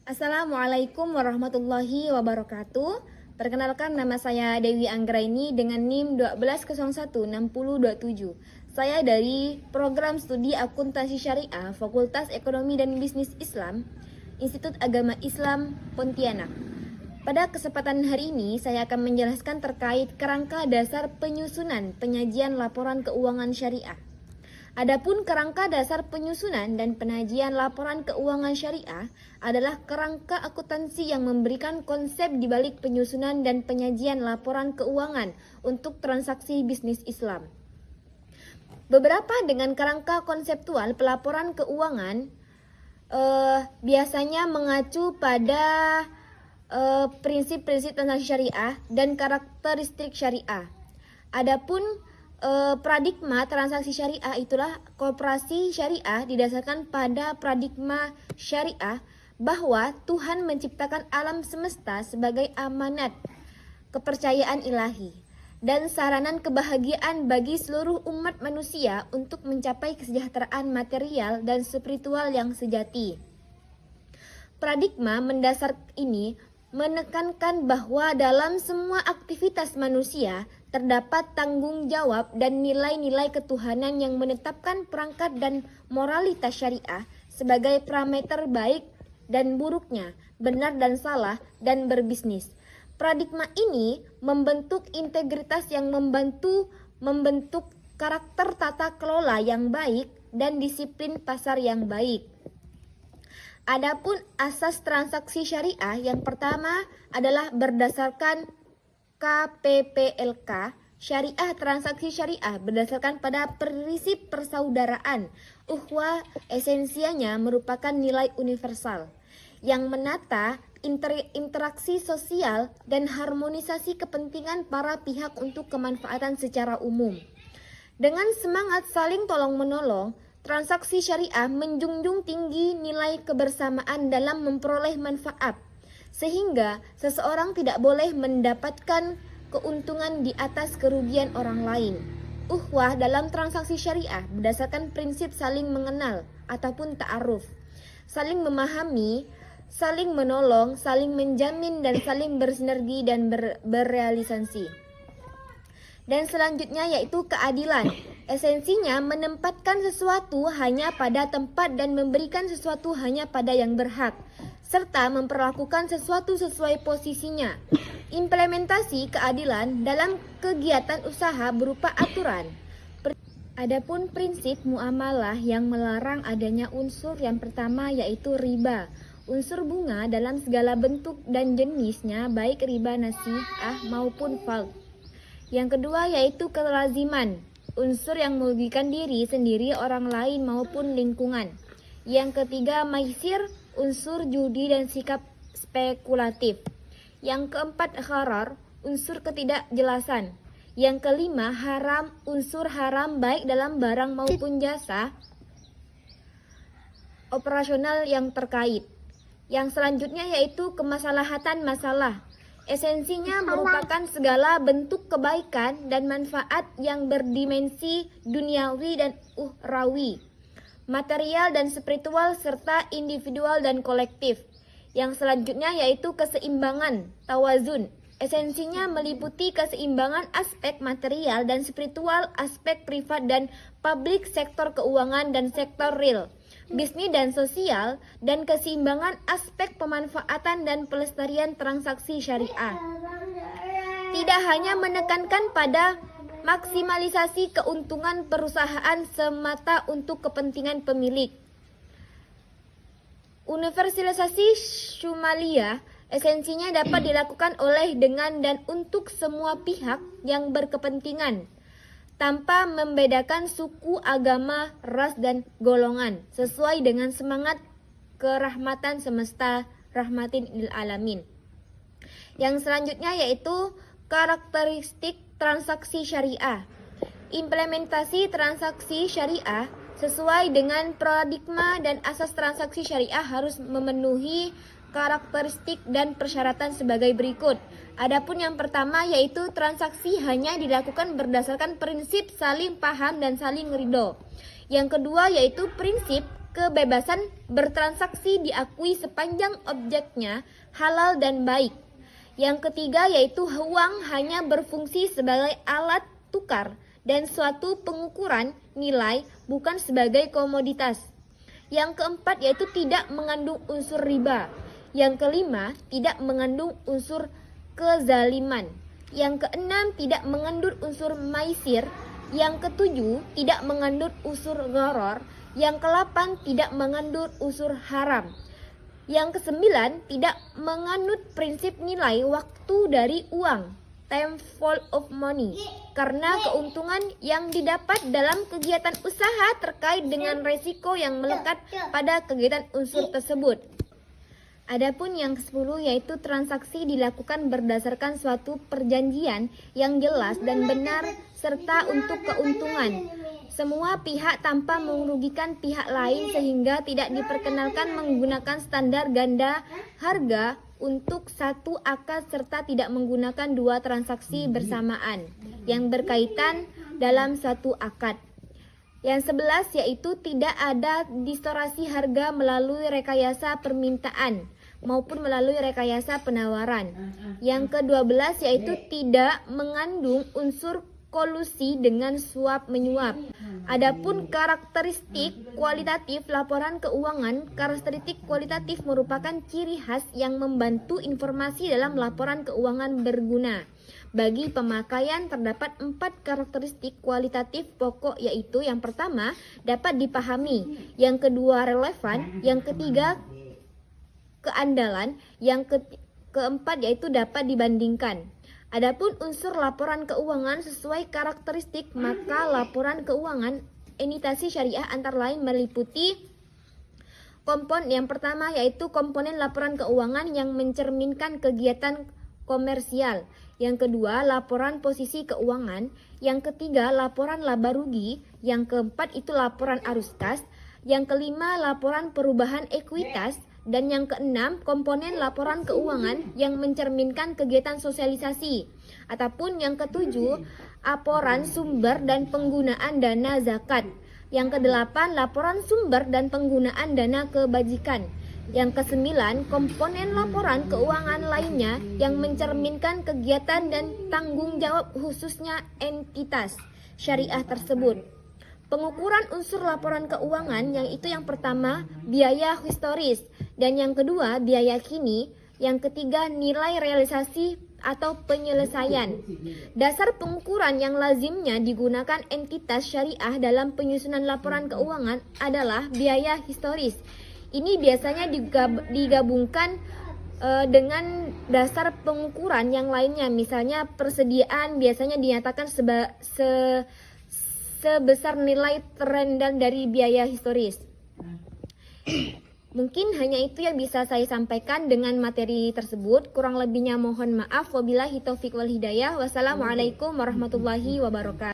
Assalamualaikum warahmatullahi wabarakatuh. Perkenalkan, nama saya Dewi Anggraini dengan NIM 12016027. Saya dari Program Studi Akuntansi Syariah, Fakultas Ekonomi dan Bisnis Islam, Institut Agama Islam Pontianak. Pada kesempatan hari ini, saya akan menjelaskan terkait kerangka dasar penyusunan penyajian laporan keuangan syariah. Adapun kerangka dasar penyusunan dan penajian laporan keuangan syariah adalah kerangka akuntansi yang memberikan konsep di balik penyusunan dan penyajian laporan keuangan untuk transaksi bisnis Islam. Beberapa dengan kerangka konseptual pelaporan keuangan biasanya mengacu pada prinsip-prinsip transaksi syariah dan karakteristik syariah. Adapun paradigma transaksi syariah itulah koperasi syariah didasarkan pada paradigma syariah bahwa Tuhan menciptakan alam semesta sebagai amanat kepercayaan ilahi dan saranan kebahagiaan bagi seluruh umat manusia untuk mencapai kesejahteraan material dan spiritual yang sejati. Paradigma mendasar ini menekankan bahwa dalam semua aktivitas manusia terdapat tanggung jawab dan nilai-nilai ketuhanan yang menetapkan perangkat dan moralitas syariah sebagai parameter baik dan buruknya, benar dan salah, dan berbisnis. Paradigma ini membentuk integritas yang membentuk karakter tata kelola yang baik dan disiplin pasar yang baik. Adapun asas transaksi syariah yang pertama adalah berdasarkan KPPLK, syariah transaksi syariah berdasarkan pada prinsip persaudaraan. Uhwah esensianya merupakan nilai universal yang menata interaksi sosial dan harmonisasi kepentingan para pihak untuk kemanfaatan secara umum. Dengan semangat saling tolong-menolong, transaksi syariah menjunjung tinggi nilai kebersamaan dalam memperoleh manfaat, sehingga seseorang tidak boleh mendapatkan keuntungan di atas kerugian orang lain. Uhwah dalam transaksi syariah berdasarkan prinsip saling mengenal ataupun ta'aruf, saling memahami, saling menolong, saling menjamin, dan saling bersinergi dan berrealisasi. Dan selanjutnya yaitu keadilan. Esensinya menempatkan sesuatu hanya pada tempat dan memberikan sesuatu hanya pada yang berhak, serta memperlakukan sesuatu sesuai posisinya. Implementasi keadilan dalam kegiatan usaha berupa aturan. Adapun prinsip muamalah yang melarang adanya unsur yang pertama yaitu riba. Unsur bunga dalam segala bentuk dan jenisnya, baik riba nasi'ah maupun fard. Yang kedua yaitu kelaziman, unsur yang merugikan diri sendiri, orang lain maupun lingkungan. Yang ketiga maisir, unsur judi dan sikap spekulatif. Yang keempat gharar, unsur ketidakjelasan. Yang kelima haram, unsur haram baik dalam barang maupun jasa operasional yang terkait. Yang selanjutnya yaitu kemaslahatan masalah. Esensinya merupakan segala bentuk kebaikan dan manfaat yang berdimensi duniawi dan ukhrawi, material dan spiritual, serta individual dan kolektif. Yang selanjutnya yaitu keseimbangan, tawazun. Esensinya meliputi keseimbangan aspek material dan spiritual, aspek privat dan publik, sektor keuangan dan sektor real, bisnis dan sosial, dan keseimbangan aspek pemanfaatan dan pelestarian transaksi syariah. Tidak hanya menekankan pada maksimalisasi keuntungan perusahaan semata untuk kepentingan pemilik. Universalisasi syumaliyah esensinya dapat dilakukan oleh, dengan, dan untuk semua pihak yang berkepentingan, tanpa membedakan suku, agama, ras, dan golongan, sesuai dengan semangat kerahmatan semesta, rahmatin lil alamin. Yang selanjutnya yaitu karakteristik transaksi syariah. Implementasi transaksi syariah sesuai dengan paradigma dan asas transaksi syariah harus memenuhi karakteristik dan persyaratan sebagai berikut. Adapun yang pertama yaitu transaksi hanya dilakukan berdasarkan prinsip saling paham dan saling ridho. Yang kedua yaitu prinsip kebebasan bertransaksi diakui sepanjang objeknya halal dan baik. Yang ketiga yaitu uang hanya berfungsi sebagai alat tukar dan suatu pengukuran nilai, bukan sebagai komoditas. Yang keempat yaitu tidak mengandung unsur riba. Yang kelima, tidak mengandung unsur kezaliman. Yang keenam, tidak mengandung unsur maisir. Yang ketujuh, tidak mengandung unsur gharar. Yang kelapan, tidak mengandung unsur haram. Yang kesembilan, tidak menganut prinsip nilai waktu dari uang, time value of money, karena keuntungan yang didapat dalam kegiatan usaha terkait dengan resiko yang melekat pada kegiatan unsur tersebut. Adapun yang ke-10 yaitu transaksi dilakukan berdasarkan suatu perjanjian yang jelas dan benar serta untuk keuntungan semua pihak tanpa merugikan pihak lain, sehingga tidak diperkenalkan menggunakan standar ganda harga untuk satu akad serta tidak menggunakan dua transaksi bersamaan yang berkaitan dalam satu akad. Yang 11 yaitu tidak ada distorsi harga melalui rekayasa permintaan maupun melalui rekayasa penawaran. Yang ke-12 yaitu tidak mengandung unsur kolusi dengan suap menyuap. Adapun karakteristik kualitatif laporan keuangan, karakteristik kualitatif merupakan ciri khas yang membantu informasi dalam laporan keuangan berguna. Bagi pemakaian terdapat 4 karakteristik kualitatif pokok, yaitu yang pertama dapat dipahami, yang kedua relevan, yang ketiga keandalan, yang keempat yaitu dapat dibandingkan. Adapun unsur laporan keuangan sesuai karakteristik, maka laporan keuangan entitasi syariah antara lain meliputi komponen yang pertama yaitu komponen laporan keuangan yang mencerminkan kegiatan komersial. Yang kedua, laporan posisi keuangan. Yang ketiga, laporan laba rugi. Yang keempat itu laporan arus kas. Yang kelima, laporan perubahan ekuitas. Dan yang keenam, komponen laporan keuangan yang mencerminkan kegiatan sosialisasi. Ataupun yang ketujuh, laporan sumber dan penggunaan dana zakat. Yang kedelapan, laporan sumber dan penggunaan dana kebajikan. Yang kesembilan, komponen laporan keuangan lainnya yang mencerminkan kegiatan dan tanggung jawab khususnya entitas syariah tersebut. Pengukuran unsur laporan keuangan yang itu yang pertama biaya historis dan yang kedua biaya kini, yang ketiga nilai realisasi atau penyelesaian. Dasar pengukuran yang lazimnya digunakan entitas syariah dalam penyusunan laporan keuangan adalah biaya historis. Ini biasanya digabungkan dengan dasar pengukuran yang lainnya. Misalnya persediaan biasanya dinyatakan sebesar nilai terendah dari biaya historis. Mungkin hanya itu yang bisa saya sampaikan dengan materi tersebut. Kurang lebihnya mohon maaf. Wabillahi taufiq wal hidayah. Wassalamualaikum warahmatullahi wabarakatuh.